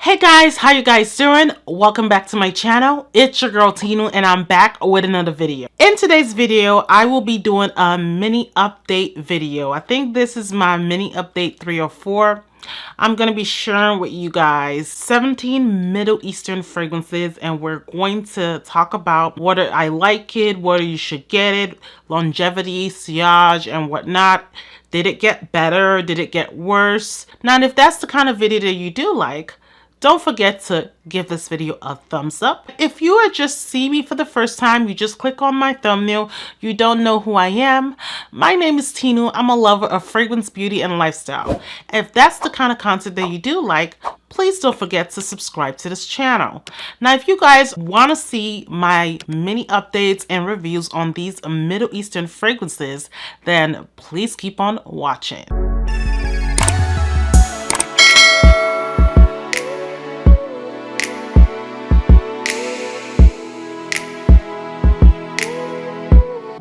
Hey guys, how you guys doing? Welcome back to my channel. It's your girl Tinu and I'm back with another video. In today's video, I will be doing a mini update video. I think this is my mini update 3 or 4. I'm going to be sharing with you guys 17 Middle Eastern fragrances, and we're going to talk about whether I like it, whether you should get it, longevity, sillage, and whatnot. Did it get better? Did it get worse? Now, if that's the kind of video that you do like, don't forget to give this video a thumbs up. If you are just seeing me for the first time, you just click on my thumbnail, you don't know who I am. My name is Tinu. I'm a lover of fragrance, beauty, and lifestyle. If that's the kind of content that you do like, please don't forget to subscribe to this channel. Now, if you guys want to see my mini updates and reviews on these Middle Eastern fragrances, then please keep on watching.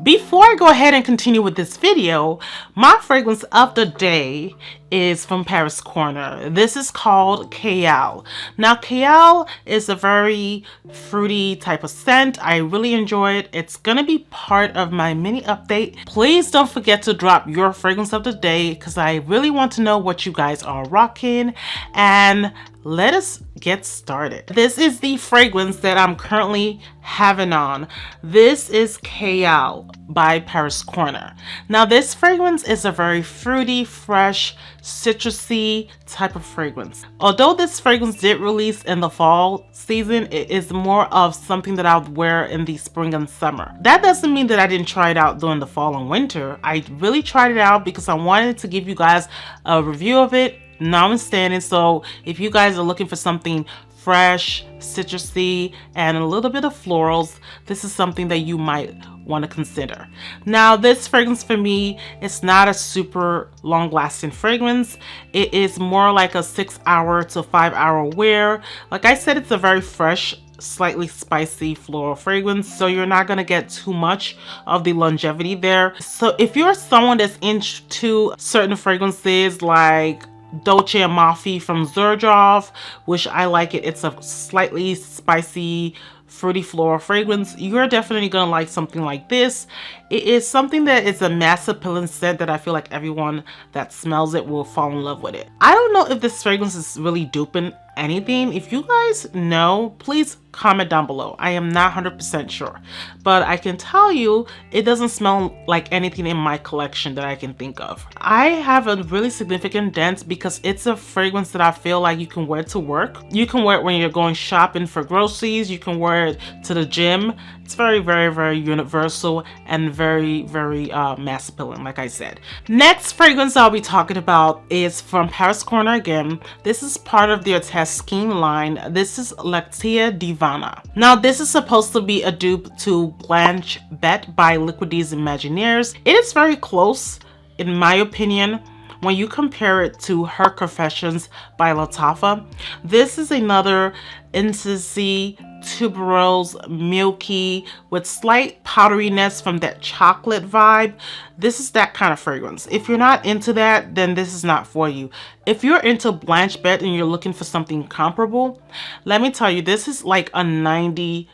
Before I go ahead and continue with this video, my fragrance of the day is from Paris Corner. This is called Khayal. Now, Khayal is a very fruity type of scent. I really enjoy it. It's gonna be part of my mini update. Please don't forget to drop your fragrance of the day because I really want to know what you guys are rocking, and let us get started. This is the fragrance that I'm currently having on. This is Khayal by Paris Corner. Now, this fragrance is a very fruity, fresh, citrusy type of fragrance. Although this fragrance did release in the fall season, it is more of something that I would wear in the spring and summer. That doesn't mean that I didn't try it out during the fall and winter. I really tried it out because I wanted to give you guys a review of it notwithstanding. So if you guys are looking for something fresh, citrusy, and a little bit of florals, this is something that you might want to consider. Now, this fragrance for me is not a super long-lasting fragrance. It is more like a 6-hour to 5-hour wear. Like I said, it's a very fresh, slightly spicy floral fragrance, so you're not going to get too much of the longevity there. So if you're someone that's into certain fragrances like Dolce & Mafia from Xerjoff, which I like it. It's a slightly spicy, fruity floral fragrance. You're definitely gonna like something like this. It is something that is a mass appealing scent that I feel like everyone that smells it will fall in love with it. I don't know if this fragrance is really duping anything. If you guys know, please comment down below. I am not 100% sure, but I can tell you it doesn't smell like anything in my collection that I can think of. I have a really significant dent because it's a fragrance that I feel like you can wear to work. You can wear it when you're going shopping for groceries. You can wear it to the gym. It's very, very, very universal and very, very mass appealing, like I said. Next fragrance I'll be talking about is from Paris Corner again. This is part of their Taskeen line. This is Lactea DIvina. Now, this is supposed to be a dupe to Blanche Bete by Liquidee's Imaginaires. It is very close, in my opinion, when you compare it to Her Confessions by Lattafa. This is another intimacy, tuberose, milky, with slight powderiness from that chocolate vibe. This is that kind of fragrance. If you're not into that, then this is not for you. If you're into Blanche Bete and you're looking for something comparable, let me tell you, this is like a 92%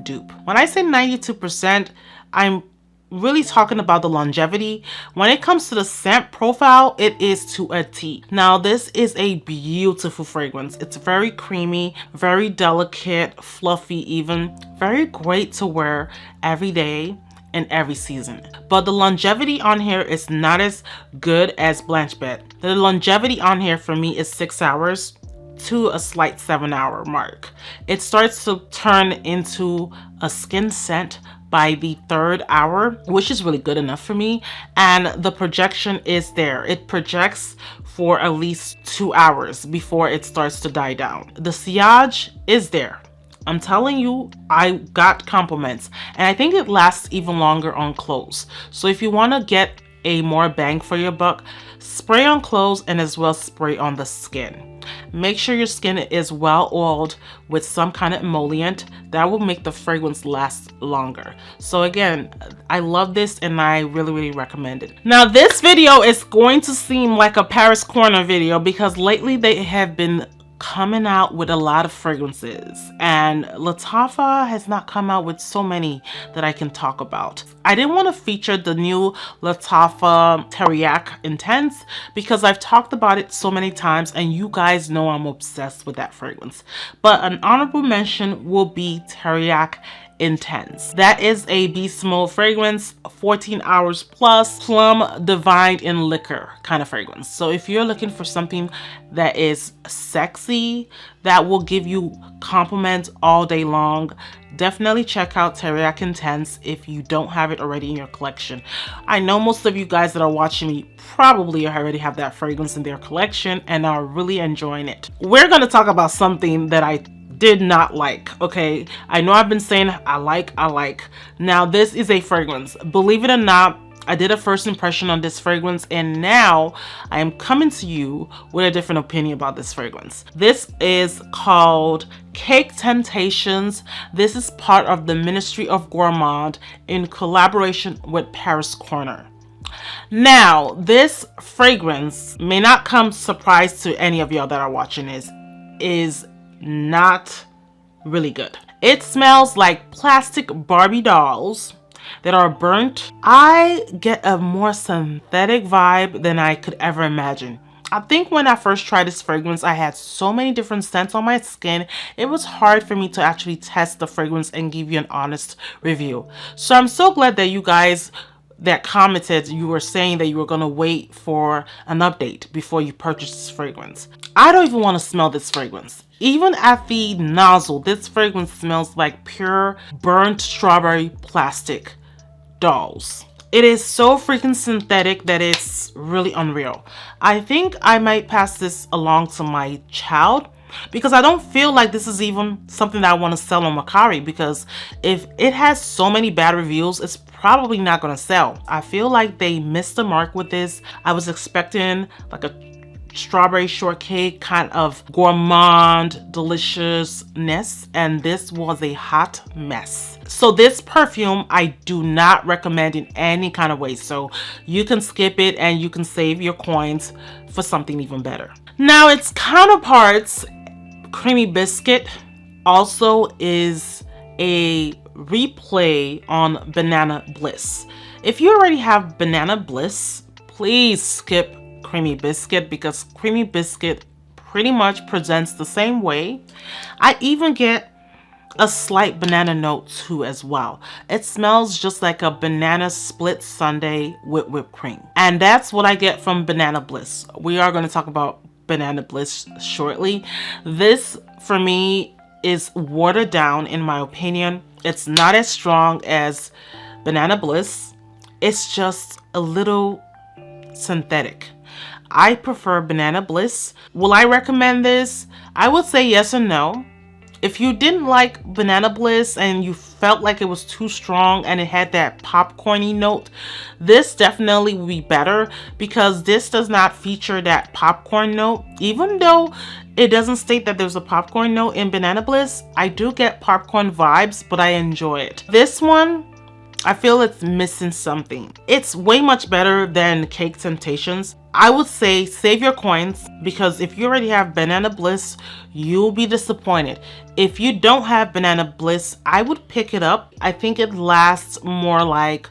dupe. When I say 92%, I'm really talking about the longevity. When it comes to the scent profile, it is to a T. Now, this is a beautiful fragrance. It's very creamy, very delicate, fluffy even. Very great to wear every day and every season. But the longevity on here is not as good as Blanche Bete. The longevity on here for me is 6 hours to a slight 7-hour mark. It starts to turn into a skin scent by the 3rd hour, which is really good enough for me. And the projection is there. It projects for at least 2 hours before it starts to die down. The sillage is there. I'm telling you, I got compliments, and I think it lasts even longer on clothes. So if you want to get a more bang for your buck, spray on clothes and as well spray on the skin. Make sure your skin is well oiled with some kind of emollient. That will make the fragrance last longer. So again, I love this and I really recommend it. Now, this video is going to seem like a Paris Corner video because lately they have been coming out with a lot of fragrances, and Lattafa has not come out with so many that I can talk about. I didn't want to feature the new Lattafa Teriaq Intense because I've talked about it so many times and you guys know I'm obsessed with that fragrance. But an honorable mention will be Teriaq Intense. That is a beast mode fragrance, 14 hours plus, plum divined in liquor kind of fragrance. So if you're looking for something that is sexy, that will give you compliments all day long, definitely check out Teriaq Intense if you don't have it already in your collection. I know most of you guys that are watching me probably already have that fragrance in their collection and are really enjoying it. We're going to talk about something that I did not like. Okay, I know I've been saying I like. Now this is a fragrance. Believe it or not, I did a first impression on this fragrance and now I am coming to you with a different opinion about this fragrance. This is called Cake Temptations. This is part of the Ministry of Gourmand in collaboration with Paris Corner. Now, this fragrance may not come surprise to any of y'all that are watching this, is not really good. It smells like plastic Barbie dolls that are burnt. I get a more synthetic vibe than I could ever imagine. I think when I first tried this fragrance, I had so many different scents on my skin. It was hard for me to actually test the fragrance and give you an honest review. So I'm so glad that you guys that commented, you were saying that you were going to wait for an update before you purchase this fragrance. I don't even want to smell this fragrance. Even at the nozzle, this fragrance smells like pure burnt strawberry plastic dolls. It is so freaking synthetic that it's really unreal. I think I might pass this along to my child because I don't feel like this is even something that I want to sell on Mercari, because if it has so many bad reviews, it's probably not going to sell. I feel like they missed the mark with this. I was expecting like a strawberry shortcake kind of gourmand deliciousness, and this was a hot mess. So this perfume I do not recommend in any kind of way, so you can skip it and you can save your coins for something even better. Now its counterparts, Creamy Biscuit, also is a replay on Banana Bliss. If you already have Banana Bliss, please skip Creamy Biscuit because Creamy Biscuit pretty much presents the same way. I even get a slight banana note too as well. It smells just like a banana split sundae with whipped cream. And that's what I get from Banana Bliss. We are going to talk about Banana Bliss shortly. This for me is watered down in my opinion. It's not as strong as Banana Bliss. It's just a little synthetic. I prefer Banana Bliss. Will I recommend this? I would say yes and no. If you didn't like Banana Bliss and you felt like it was too strong and it had that popcorny note, this definitely would be better because this does not feature that popcorn note. Even though it doesn't state that there's a popcorn note in Banana Bliss, I do get popcorn vibes, but I enjoy it. This one, I feel it's missing something. It's way much better than Cake Temptations. I would say save your coins because if you already have Banana Bliss, you'll be disappointed. If you don't have Banana Bliss, I would pick it up. I think it lasts more like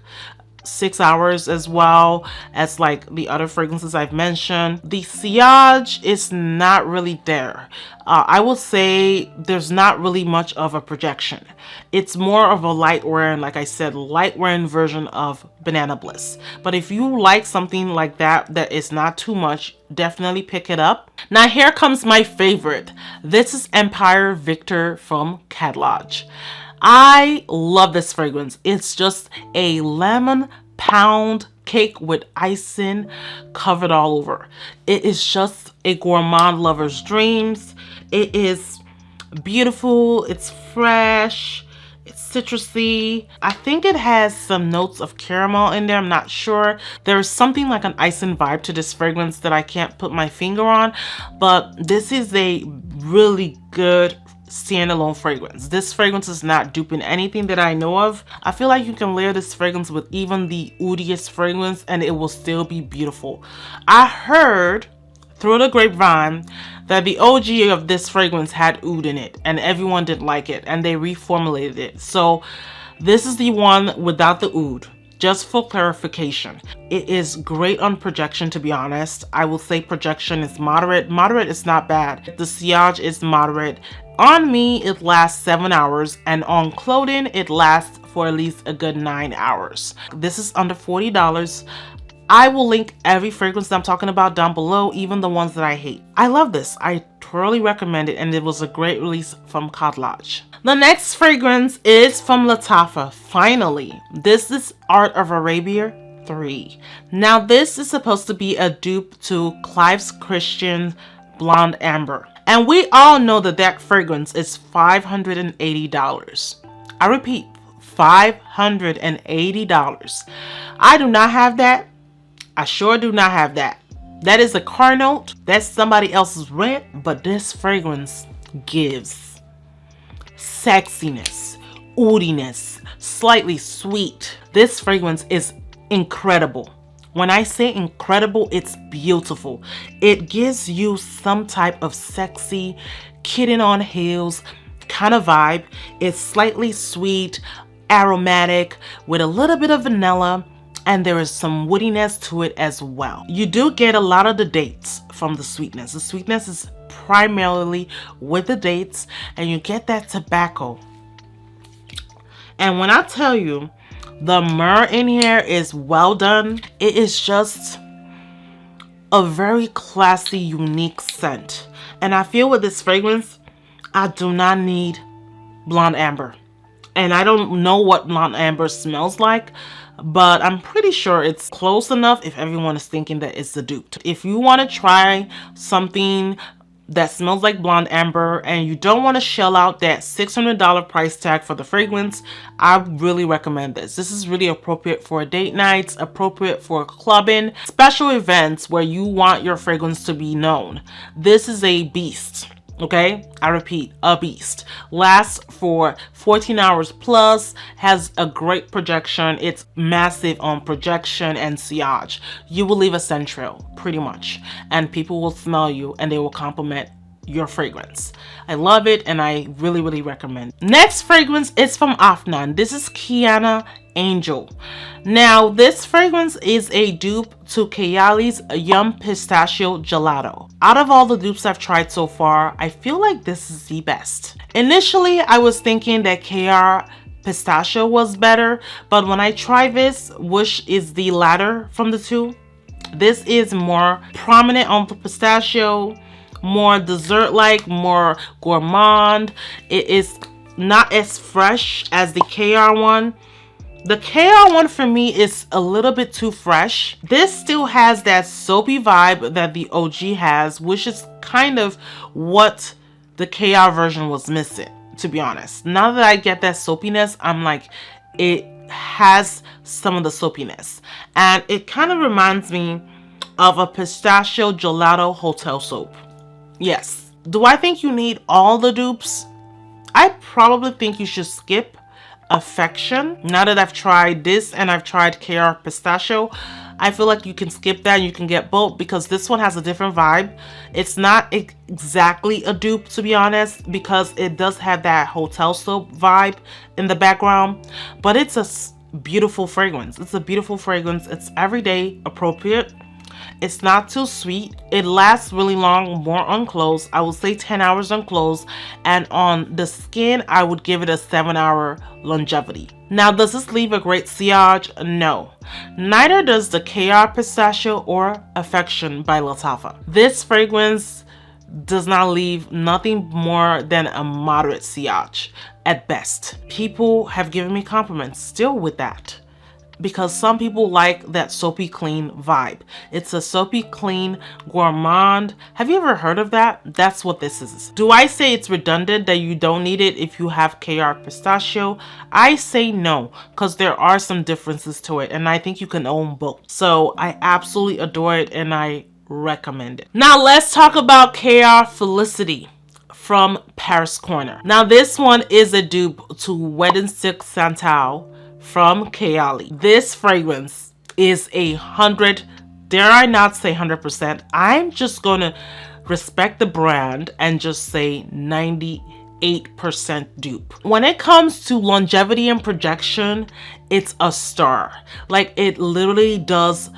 6 hours as well as like the other fragrances I've mentioned. The sillage is not really there. I will say there's not really much of a projection. It's more of a light wearing, like I said, light wearing version of Banana Bliss. But if you like something like that that is not too much, definitely pick it up. Now here comes my favorite. This is Empire Victor from Khadlaj. I love this fragrance. It's just a lemon pound cake with icing covered all over. It is just a gourmand lover's dreams. It is beautiful. It's fresh. It's citrusy. I think it has some notes of caramel in there. I'm not sure. There's something like an icing vibe to this fragrance that I can't put my finger on, but this is a really good standalone fragrance. This fragrance is not duping anything that I know of. I feel like you can layer this fragrance with even the oodiest fragrance and it will still be beautiful. I heard through the grapevine that the OG of this fragrance had oud in it, and everyone didn't like it, and they reformulated it. So this is the one without the oud. Just for clarification, it is great on projection, to be honest. I will say projection is moderate. Moderate is not bad. The sillage is moderate. On me, it lasts 7 hours, and on clothing, it lasts for at least a good 9 hours. This is under $40. I will link every fragrance that I'm talking about down below, even the ones that I hate. I love this. I totally recommend it, and it was a great release from Khadlaj. The next fragrance is from Lattafa. Finally, this is Art of Arabia 3. Now, this is supposed to be a dupe to Clive's Christian Blonde Amber. And we all know that that fragrance is $580. I repeat, $580. I do not have that. I sure do not have that. That is a car note. That's somebody else's rent. But this fragrance gives sexiness, oudiness, slightly sweet. This fragrance is incredible. When I say incredible, it's beautiful. It gives you some type of sexy, kitten on heels kind of vibe. It's slightly sweet, aromatic, with a little bit of vanilla, and there is some woodiness to it as well. You do get a lot of the dates from the sweetness. The sweetness is primarily with the dates, and you get that tobacco. And when I tell you the myrrh in here is well done, it is just a very classy, unique scent. And I feel with this fragrance, I do not need Blonde Amber. And I don't know what Blonde Amber smells like, but I'm pretty sure it's close enough if everyone is thinking that it's the dupe. If you want to try something that smells like Blonde Amber and you don't want to shell out that $600 price tag for the fragrance, I really recommend this. This is really appropriate for date nights, appropriate for clubbing, special events where you want your fragrance to be known. This is a beast. Okay, I repeat, a beast. Lasts for 14 hours plus, has a great projection. It's massive on projection and sillage. You will leave a scent trail, pretty much. And people will smell you and they will compliment your fragrance. I love it and I really, really recommend. Next fragrance is from Afnan. This is Kiaana Angel. Now, this fragrance is a dupe to Kayali's Yum Pistachio Gelato. Out of all the dupes I've tried so far, I feel like this is the best. Initially, I was thinking that Khayal Pistachio was better, but when I tried this, which is the latter from the two, this is more prominent on the pistachio, more dessert-like, more gourmand. It is not as fresh as the Khayal one. The Khayal one for me is a little bit too fresh. This still has that soapy vibe that the OG has, which is kind of what the Khayal version was missing, to be honest. Now that I get that soapiness, I'm like, it has some of the soapiness. And it kind of reminds me of a pistachio gelato hotel soap. Yes. Do I think you need all the dupes? I probably think you should skip Affection. Now that I've tried this and I've tried Khayal Pistachio, I feel like you can skip that and you can get both because this one has a different vibe. It's not exactly a dupe, to be honest, because it does have that hotel soap vibe in the background, but it's a beautiful fragrance. It's a beautiful fragrance. It's everyday appropriate. It's not too sweet. It lasts really long, more on clothes. I would say 10 hours on clothes, and on the skin, I would give it a 7-hour longevity. Now, does this leave a great sillage? No. Neither does the Khayal Pistachio or Affection by Lattafa. This fragrance does not leave nothing more than a moderate sillage at best. People have given me compliments still with that, because some people like that soapy clean vibe. It's a soapy clean gourmand. Have you ever heard of that? That's what this is. Do I say it's redundant that you don't need it if you have Khayal Pistachio? I say no, because there are some differences to it and I think you can own both. So I absolutely adore it and I recommend it. Now let's talk about Khair Felicity from Paris Corner. Now this one is a dupe to Wedding Silk Santal from Kayali. This fragrance is $100. dare I not say 100%, I'm just going to respect the brand and just say 98% dupe. When it comes to longevity and projection, it's a star. Like, it literally does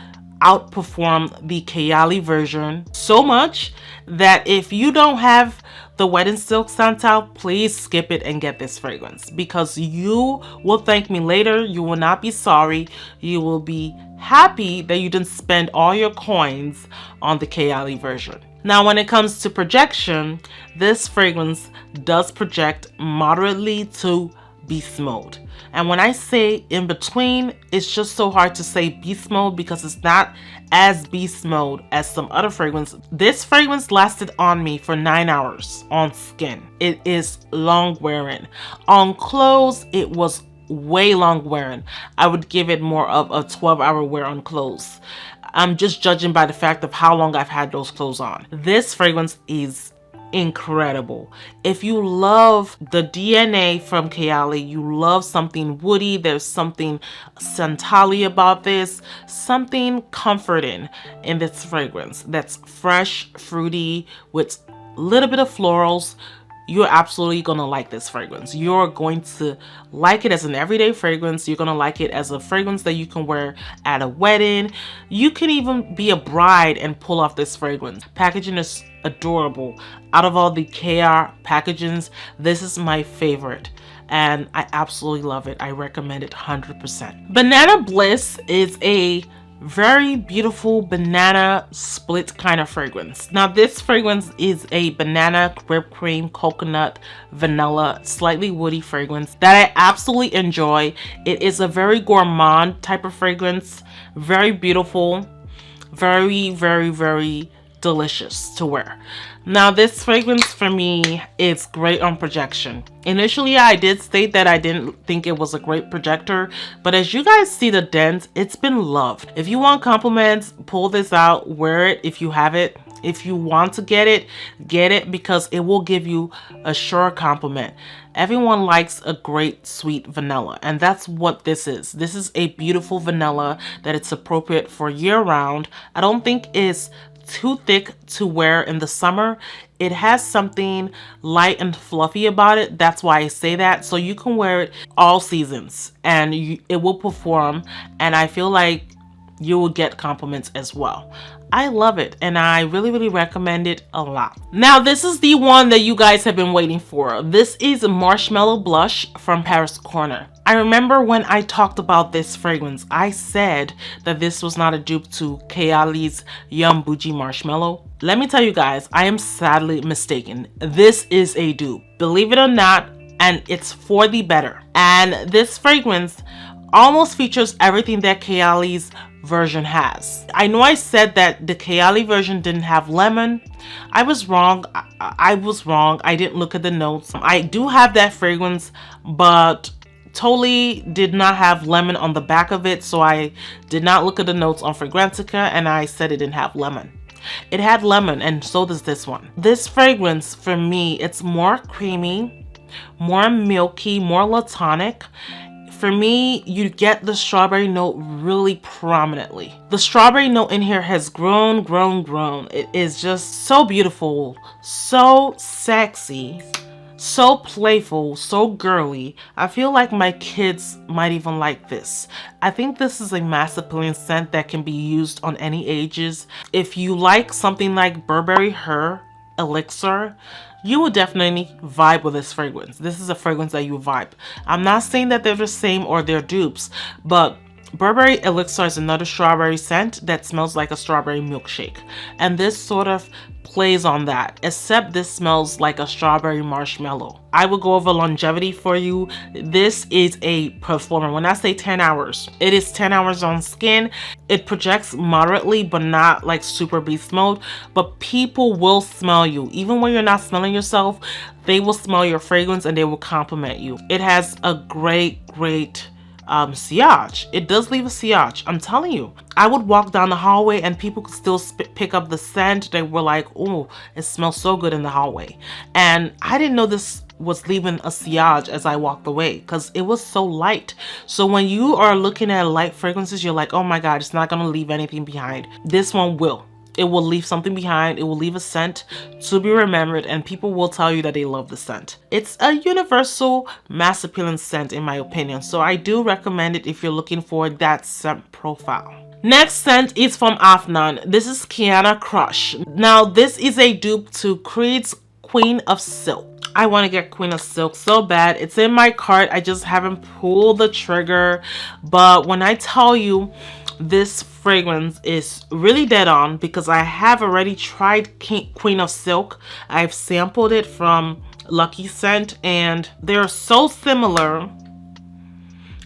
outperform the Kayali version so much that if you don't have the Wet n Silk Santal, please skip it and get this fragrance, because you will thank me later. You will not be sorry. You will be happy that you didn't spend all your coins on the Kayali version. Now, when it comes to projection, this fragrance does project moderately to beast mode. And when I say in between, it's just so hard to say beast mode because it's not as beast mode as some other fragrance. This fragrance lasted on me for 9 hours on skin. It is long wearing. On clothes, it was way long wearing. I would give it more of a 12-hour wear on clothes. I'm just judging by the fact of how long I've had those clothes on. This fragrance is incredible. If you love the DNA from Kayali, you love something woody, there's something Santal-y about this, something comforting in this fragrance that's fresh, fruity, with a little bit of florals, you're absolutely gonna like this fragrance. You're going to like it as an everyday fragrance. You're gonna like it as a fragrance that you can wear at a wedding. You can even be a bride and pull off this fragrance. Packaging is adorable. Out of all the KR packagings, this is my favorite, and I absolutely love it. I recommend it 100%. Banana Bliss is a very beautiful banana split kind of fragrance. Now, this fragrance is a banana, whipped cream, coconut, vanilla, slightly woody fragrance that I absolutely enjoy. It is a very gourmand type of fragrance, very beautiful, very, very, very delicious to wear. Now, this fragrance for me is great on projection. Initially, I did state that I didn't think it was a great projector, but as you guys see the dents, it's been loved. If you want compliments, pull this out, wear it if you have it. If you want to get it, because it will give you a sure compliment. Everyone likes a great sweet vanilla, and that's what this is. This is a beautiful vanilla that it's appropriate for year-round. I don't think it's too thick to wear in the summer. It has something light and fluffy about it. That's why I say that. So you can wear it all seasons and it will perform, and I feel like you will get compliments as well. I love it, and I really, really recommend it a lot. Now, this is the one that you guys have been waiting for. This is Marshmallow Blush from Paris Corner. I remember when I talked about this fragrance, I said that this was not a dupe to Kayali's Yum Boujee Marshmallow. Let me tell you guys, I am sadly mistaken. This is a dupe, believe it or not, and it's for the better. And this fragrance almost features everything that Kayali's version has. I know I said that the Kayali version didn't have lemon. I was wrong. I was wrong. I didn't look at the notes. I do have that fragrance, but totally did not have lemon on the back of it, so I did not look at the notes on Fragrantica, and I said it didn't have lemon. It had lemon, and so does this one. This fragrance, for me, it's more creamy, more milky, more latonic. For me, you get the strawberry note really prominently. The strawberry note in here has grown. It is just so beautiful, so sexy, so playful, so girly. I feel like my kids might even like this. I think this is a mass appealing scent that can be used on any ages. If you like something like Burberry Her Elixir, you will definitely vibe with this fragrance. This is a fragrance that you vibe. I'm not saying that they're the same or they're dupes, but Burberry Elixir is another strawberry scent that smells like a strawberry milkshake. And this sort of plays on that, except this smells like a strawberry marshmallow. I will go over longevity for you. This is a performer. When I say 10 hours, it is 10 hours on skin. It projects moderately, but not like super beast mode. But people will smell you. Even when you're not smelling yourself, they will smell your fragrance and they will compliment you. It has a great sillage. It does leave a sillage. I'm telling you. I would walk down the hallway and people could still pick up the scent. They were like, oh, it smells so good in the hallway. And I didn't know this was leaving a sillage as I walked away because it was so light. So when you are looking at light fragrances, you're like, oh my God, it's not going to leave anything behind. This one will. It will leave something behind. It will leave a scent to be remembered, and people will tell you that they love the scent. It's a universal mass appealing scent in my opinion. So I do recommend it if you're looking for that scent profile. Next scent is from Afnan. This is Kiaana Crush. Now this is a dupe to Creed's Queen of Silk. I want to get Queen of Silk so bad. It's in my cart. I just haven't pulled the trigger. But when I tell you this fragrance is really dead on, because I have already tried Queen of Silk. I've sampled it from Lucky Scent and they're so similar.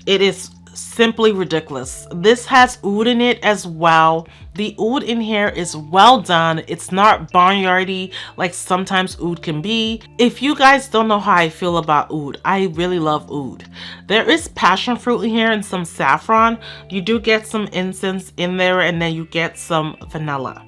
It is simply ridiculous. This has oud in it as well. The oud in here is well done. It's not barnyardy like sometimes oud can be. If you guys don't know how I feel about oud, I really love oud. There is passion fruit in here and some saffron. You do get some incense in there, and then you get some vanilla.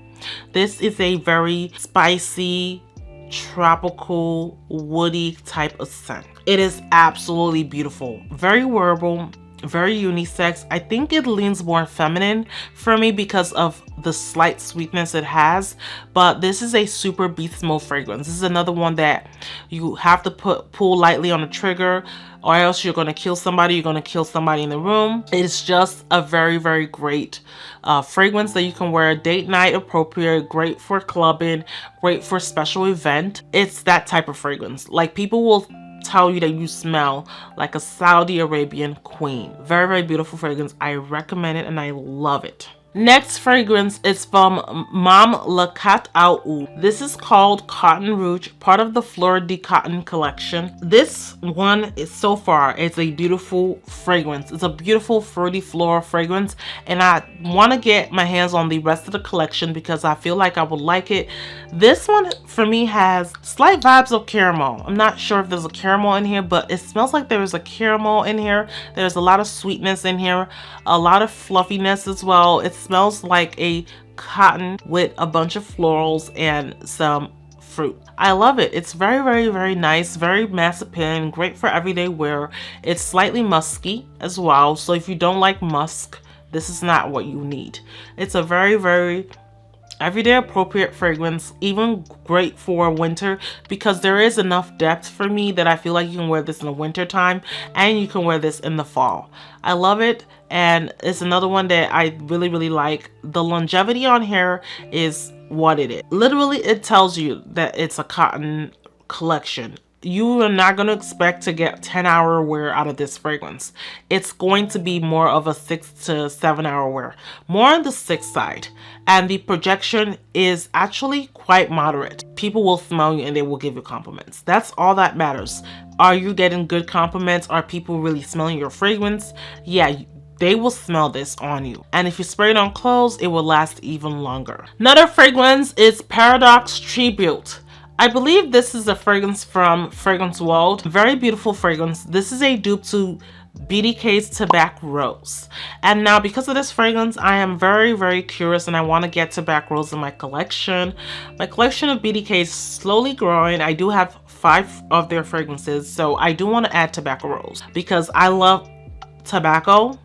This is a very spicy, tropical, woody type of scent. It is absolutely beautiful. Very wearable, very unisex. I think it leans more feminine for me because of the slight sweetness it has, but this is a super beast mode fragrance. This is another one that you have to pull lightly on the trigger, or else you're going to kill somebody. You're going to kill somebody in the room. It's just a very, very great fragrance that you can wear date night appropriate, great for clubbing, great for special event. It's that type of fragrance. Like, people will tell you that you smell like a Saudi Arabian queen. Very, very beautiful fragrance. I recommend it and I love it. Next fragrance is from Mam Lakat Au. This is called Cotton Rouge, part of the Fleur de Cotton collection. This one is so far, it's a beautiful fragrance. It's a beautiful fruity floral fragrance, and I want to get my hands on the rest of the collection because I feel like I would like it. This one for me has slight vibes of caramel. I'm not sure if there's a caramel in here, but it smells like there is a caramel in here. There's a lot of sweetness in here, a lot of fluffiness as well. It smells like a cotton with a bunch of florals and some fruit. I love it. It's very, very, very nice, very mass appealing, great for everyday wear. It's slightly musky as well, so if you don't like musk, this is not what you need. It's a very, very everyday appropriate fragrance, even great for winter because there is enough depth for me that I feel like you can wear this in the winter time and you can wear this in the fall. I love it, and it's another one that I really, really like. The longevity on here is what it is. Literally, it tells you that it's a cotton collection. You are not going to expect to get 10-hour wear out of this fragrance. It's going to be more of a 6 to 7-hour wear, more on the 6 side, and the projection is actually quite moderate. People will smell you and they will give you compliments. That's all that matters. Are you getting good compliments? Are people really smelling your fragrance? Yeah, they will smell this on you. And if you spray it on clothes, it will last even longer. Another fragrance is Paradox Tribute. I believe this is a fragrance from Fragrance World. Very beautiful fragrance. This is a dupe to BDK's Tobacco Rose. And now because of this fragrance, I am very, very curious and I want to get Tobacco Rose in my collection. My collection of BDK is slowly growing. I do have 5 of their fragrances, so I do want to add Tobacco Rose because I love tobacco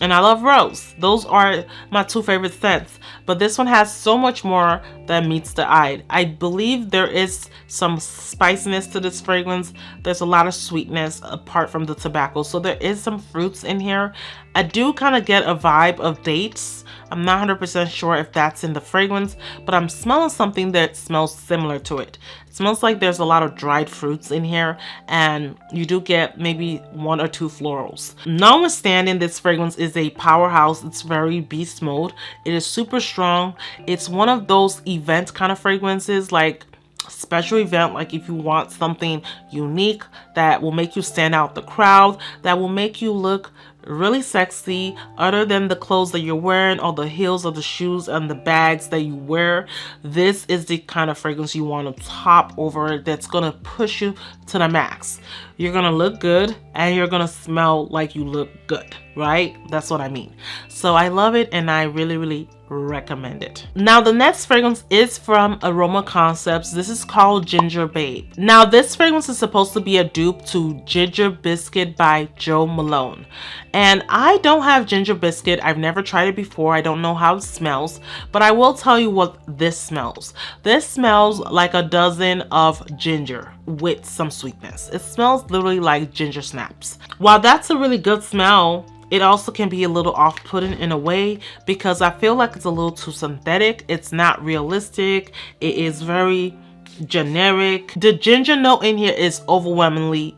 and I love rose. Those are my 2 favorite scents. But this one has so much more that meets the eye. I believe there is some spiciness to this fragrance. There's a lot of sweetness apart from the tobacco. So there is some fruits in here. I do kind of get a vibe of dates. I'm not 100% sure if that's in the fragrance, but I'm smelling something that smells similar to it. It smells like there's a lot of dried fruits in here, and you do get maybe 1 or 2 florals. Notwithstanding, this fragrance is a powerhouse. It's very beast mode. It is super strong. It's one of those event kind of fragrances, like special event, like if you want something unique that will make you stand out the crowd, that will make you look really sexy other than the clothes that you're wearing or the heels of the shoes and the bags that you wear. This is the kind of fragrance you want to top over it, that's going to push you to the max. You're going to look good and you're going to smell like you look good, right? That's what I mean. So I love it and I really, really recommend it. Now the next fragrance is from Aroma Concepts. This is called Ginger Babe. Now this fragrance is supposed to be a dupe to Ginger Biscuit by Jo Malone, and I don't have Ginger Biscuit. I've never tried it before. I don't know how it smells, but I will tell you what this smells. This smells like a dozen of ginger with some sweetness. It smells literally like ginger snaps. While that's a really good smell, it also can be a little off-putting in a way because I feel like it's a little too synthetic. It's not realistic. It is very generic. The ginger note in here is overwhelmingly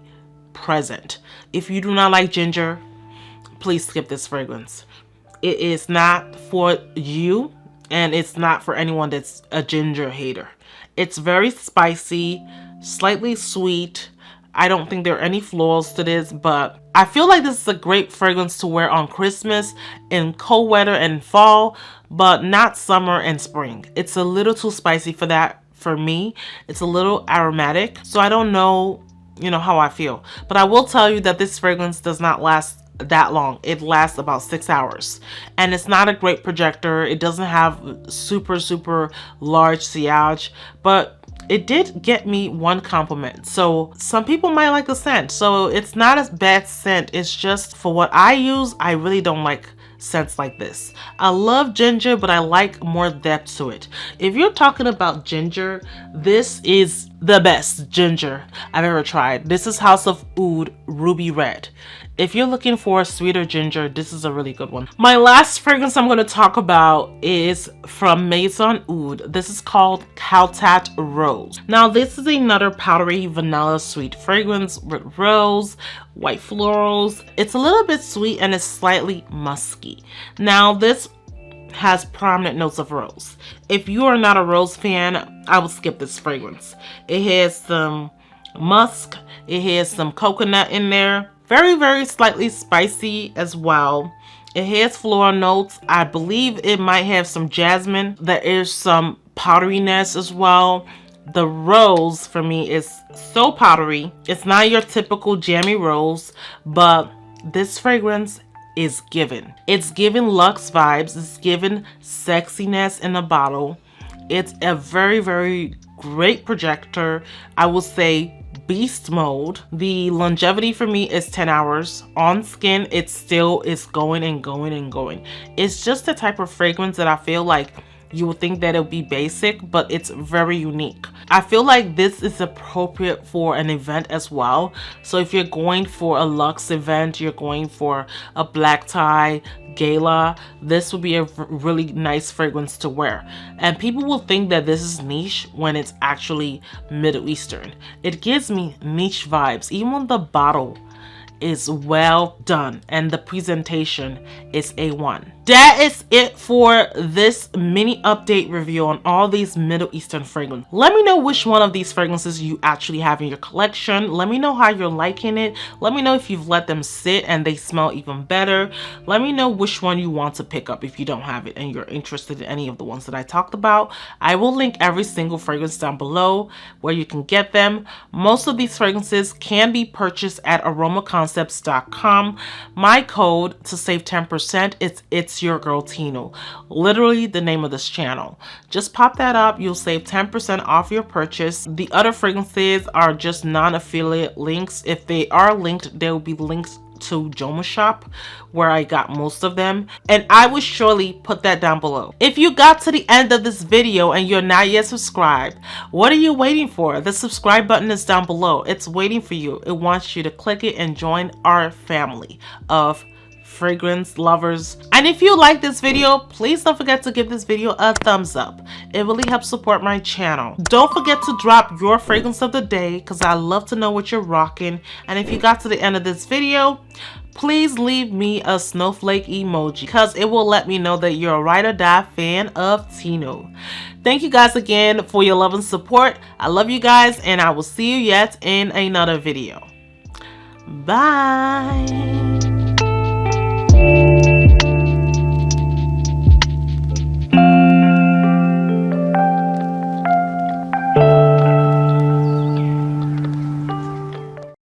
present. If you do not like ginger, please skip this fragrance. It is not for you, and it's not for anyone that's a ginger hater. It's very spicy, slightly sweet. I don't think there are any florals to this, but I feel like this is a great fragrance to wear on Christmas, in cold weather and fall, but not summer and spring. It's a little too spicy for that for me. It's a little aromatic, so I don't know, how I feel. But I will tell you that this fragrance does not last that long. It lasts about 6 hours, and it's not a great projector. It doesn't have super large sillage, but it did get me one compliment. So some people might like the scent. So it's not a bad scent. It's just for what I use, I really don't like scents like this. I love ginger, but I like more depth to it. If you're talking about ginger, this is the best ginger I've ever tried. This is House of Oud Ruby Red. If you're looking for a sweeter ginger, this is a really good one. My last fragrance I'm going to talk about is from Maison Oud. This is called Caltat Rose. Now this is another powdery vanilla sweet fragrance with rose, white florals. It's a little bit sweet and it's slightly musky. Now this has prominent notes of rose. If you are not a rose fan, I would skip this fragrance. It has some musk, it has some coconut in there. Very slightly spicy as well. It has floral notes. I believe it might have some jasmine. There is some powderiness as well. The rose for me is so powdery. It's not your typical jammy rose, but this fragrance is given. It's given luxe vibes. It's given sexiness in a bottle. It's a very great projector. I will say beast mode. The longevity for me is 10 hours. On skin, it still is going and going and going. It's just the type of fragrance that I feel like you would think that it would be basic, but it's very unique. I feel like this is appropriate for an event as well. So if you're going for a luxe event, you're going for a black tie gala, this would be a really nice fragrance to wear. And people will think that this is niche when it's actually Middle Eastern. It gives me niche vibes. Even the bottle is well done and the presentation is A1. That is it for this mini update review on all these Middle Eastern fragrances. Let me know which one of these fragrances you actually have in your collection. Let me know how you're liking it. Let me know if you've let them sit and they smell even better. Let me know which one you want to pick up if you don't have it and you're interested in any of the ones that I talked about. I will link every single fragrance down below where you can get them. Most of these fragrances can be purchased at aromaconcepts.com. My code to save 10% is It's Your Girl Tino, literally the name of this channel. Just pop that up, you'll save 10% off your purchase. The other fragrances are just non-affiliate links. If they are linked, they will be linked to Joma Shop where I got most of them, and I will surely put that down below. If you got to the end of this video and you're not yet subscribed, what are you waiting for? The subscribe button is down below. It's waiting for you. It wants you to click it and join our family of fragrance lovers. And if you like this video, please don't forget to give this video a thumbs up. It really helps support my channel. Don't forget to drop your fragrance of the day because I love to know what you're rocking. And if you got to the end of this video, please leave me a snowflake emoji because it will let me know that you're a ride or die fan of Tino. Thank you guys again for your love and support. I love you guys, and I will see you yet in another video. Bye.